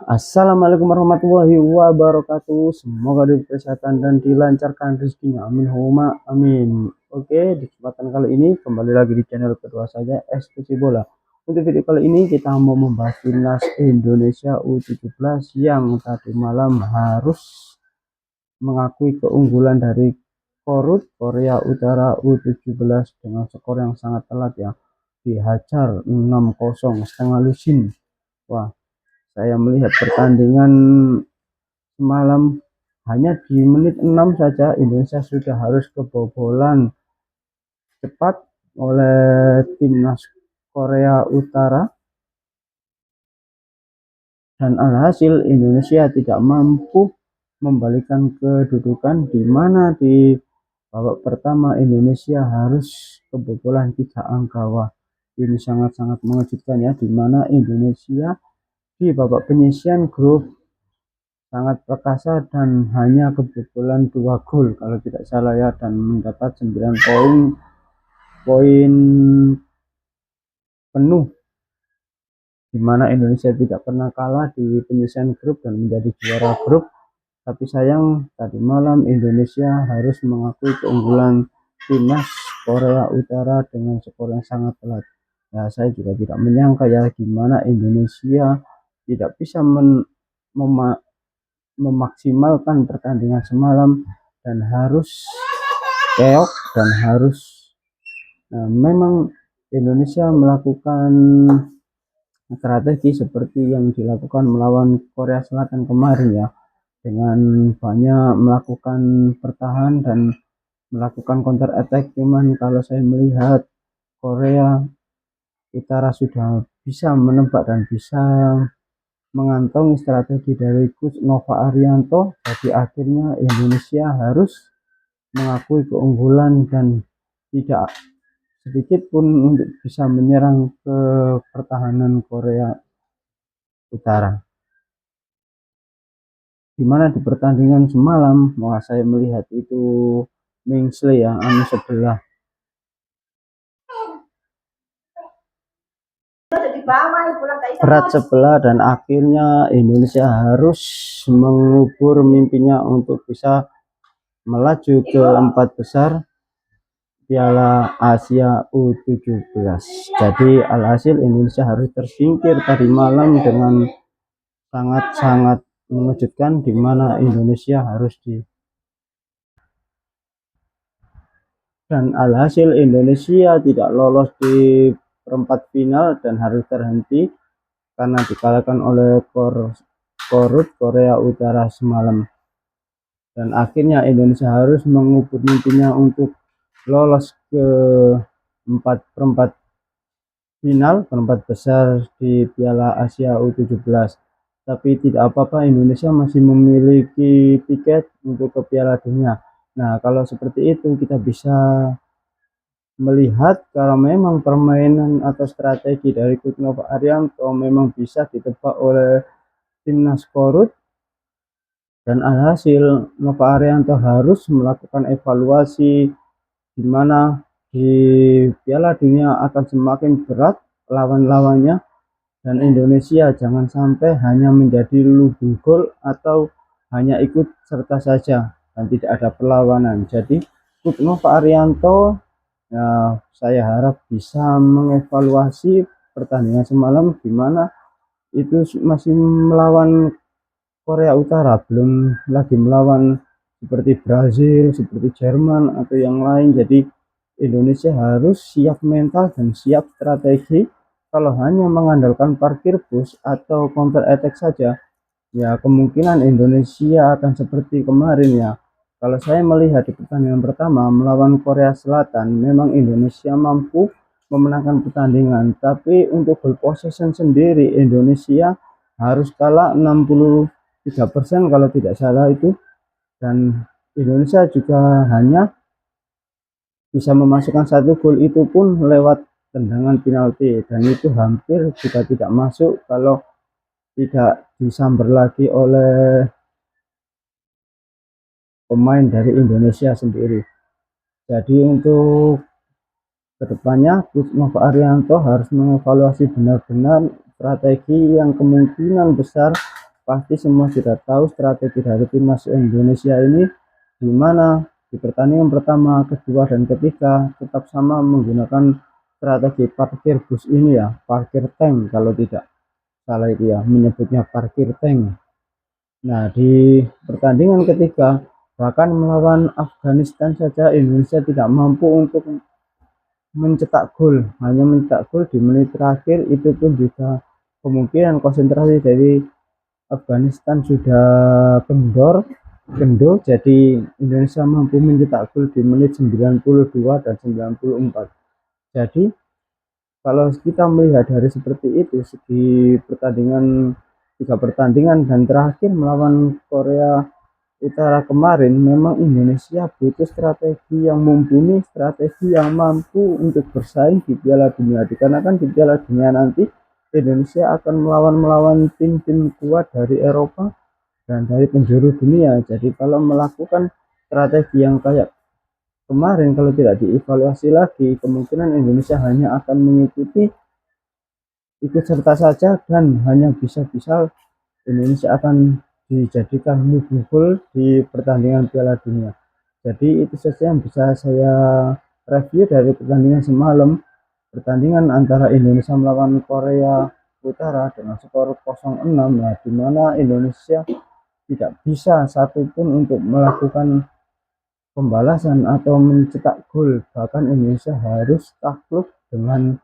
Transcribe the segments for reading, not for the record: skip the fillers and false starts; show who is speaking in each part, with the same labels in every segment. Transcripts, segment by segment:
Speaker 1: Assalamualaikum warahmatullahi wabarakatuh. Semoga diberi kesehatan dan dilancarkan rezekinya. Amin huma amin. Oke, di kesempatan kali ini kembali lagi di channel kedua saya, Eksekusi Bola. Untuk video kali ini kita mau membahas timnas Indonesia U17 yang tadi malam harus mengakui keunggulan dari Korut Korea Utara U17 dengan skor yang sangat telat ya. Dihajar 6-0 setengah lusin. Wah, saya melihat pertandingan semalam hanya di menit 6 saja Indonesia sudah harus kebobolan cepat oleh timnas Korea Utara, dan alhasil Indonesia tidak mampu membalikan kedudukan, di mana di babak pertama Indonesia harus kebobolan 3 angka. Wah, ini sangat-sangat mengejutkan ya, di mana Indonesia di babak penyisian grup sangat perkasa dan hanya kebobolan 2 gol kalau tidak salah ya, dan mendapat 9 poin penuh, di mana Indonesia tidak pernah kalah di penyisian grup dan menjadi juara grup. Tapi sayang tadi malam Indonesia harus mengakui keunggulan timnas Korea Utara dengan skor yang sangat telat. Ya, saya juga tidak menyangka ya, gimana Indonesia tidak bisa memaksimalkan pertandingan semalam dan harus keok dan harus memang Indonesia melakukan strategi seperti yang dilakukan melawan Korea Selatan kemarin ya, dengan banyak melakukan pertahanan dan melakukan counter attack. Cuman kalau saya melihat Korea Utara sudah bisa menebak dan bisa mengantongi strategi dari coach Nova Arianto. Jadi akhirnya Indonesia harus mengakui keunggulan dan tidak sedikit pun untuk bisa menyerang ke pertahanan Korea Utara. Dimana di pertandingan semalam, wah, saya melihat itu mengsle ya, anu sebelah berat sebelah, dan akhirnya Indonesia harus mengubur mimpinya untuk bisa melaju ke 4 besar Piala Asia U17. Jadi alhasil Indonesia harus tersingkir tadi malam dengan sangat-sangat mengejutkan, di mana Indonesia harus dan alhasil Indonesia tidak lolos di perempat final dan harus terhenti karena dikalahkan oleh Korut Korea Utara semalam. Dan akhirnya Indonesia harus mengubur mimpinya untuk lolos ke perempat final, perempat besar di Piala Asia U17. Tapi tidak apa-apa, Indonesia masih memiliki tiket untuk ke Piala Dunia. Nah, kalau seperti itu kita bisa melihat kalau memang permainan atau strategi dari Coach Nova Arianto memang bisa ditebak oleh timnas Korut, dan alhasil Nova Arianto harus melakukan evaluasi di mana di Piala Dunia akan semakin berat lawan-lawannya, dan Indonesia jangan sampai hanya menjadi lugu gol atau hanya ikut serta saja dan tidak ada perlawanan. Jadi Coach Nova Arianto, ya, saya harap bisa mengevaluasi pertandingan semalam, di mana itu masih melawan Korea Utara, belum lagi melawan seperti Brazil, seperti Jerman atau yang lain. Jadi Indonesia harus siap mental dan siap strategi. Kalau hanya mengandalkan parkir bus atau counter attack saja, ya kemungkinan Indonesia akan seperti kemarin ya. Kalau saya melihat di pertandingan pertama melawan Korea Selatan, memang Indonesia mampu memenangkan pertandingan, tapi untuk goal possession sendiri Indonesia harus kalah 63% kalau tidak salah itu, dan Indonesia juga hanya bisa memasukkan 1 gol, itu pun lewat tendangan penalti, dan itu hampir juga tidak masuk kalau tidak disamber lagi oleh pemain dari Indonesia sendiri. Jadi untuk kedepannya Coach Nova Arianto harus mengevaluasi benar-benar strategi yang kemungkinan besar pasti semua sudah tahu strategi dari timnas Indonesia ini, di mana di pertandingan pertama, kedua, dan ketiga tetap sama menggunakan strategi parkir bus ini ya, parkir tank kalau tidak salah itu ya, menyebutnya parkir tank. Nah, di pertandingan ketiga bahkan melawan Afghanistan saja Indonesia tidak mampu untuk mencetak gol, hanya mencetak gol di menit terakhir, itu pun juga kemungkinan konsentrasi dari Afghanistan sudah kendor, jadi Indonesia mampu mencetak gol di menit 92 dan 94. Jadi kalau kita melihat dari seperti itu, segi pertandingan, tiga pertandingan dan terakhir melawan Korea Utara kemarin, memang Indonesia butuh strategi yang mumpuni, strategi yang mampu untuk bersaing di Piala Dunia. Dikarenakan di Piala Dunia nanti Indonesia akan melawan tim-tim kuat dari Eropa dan dari penjuru dunia. Jadi kalau melakukan strategi yang kayak kemarin, kalau tidak dievaluasi lagi, kemungkinan Indonesia hanya akan mengikuti ikut serta saja dan hanya bisa-bisa Indonesia akan dijadikan mukul di pertandingan Piala Dunia. Jadi itu saja yang bisa saya review dari pertandingan semalam, pertandingan antara Indonesia melawan Korea Utara dengan skor 0-6, nah, di mana Indonesia tidak bisa satupun untuk melakukan pembalasan atau mencetak gol, bahkan Indonesia harus takluk dengan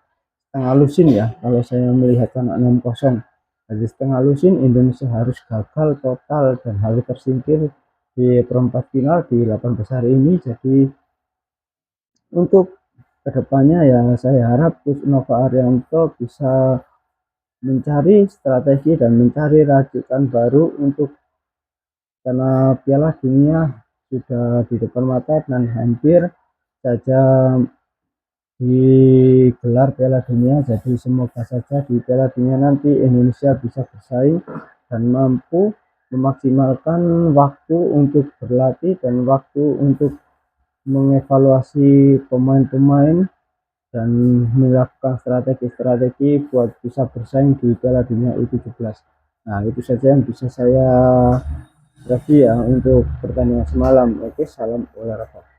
Speaker 1: setengah lusin ya, kalau saya melihat anak 6-0. Jadi setengah lusin Indonesia harus gagal total dan harus tersingkir di perempat final di 8 besar ini. Jadi untuk kedepannya ya saya harap Coach Nova Arianto bisa mencari strategi dan mencari racikan baru untuk, karena Piala Dunia sudah di depan mata dan hampir saja digelar Piala Dunia. Jadi semoga saja di Piala Dunia nanti Indonesia bisa bersaing dan mampu memaksimalkan waktu untuk berlatih dan waktu untuk mengevaluasi pemain-pemain dan melakukan strategi-strategi buat bisa bersaing di Piala Dunia U17. Nah, itu saja yang bisa saya review ya untuk pertandingan semalam. Oke, salam olahraga.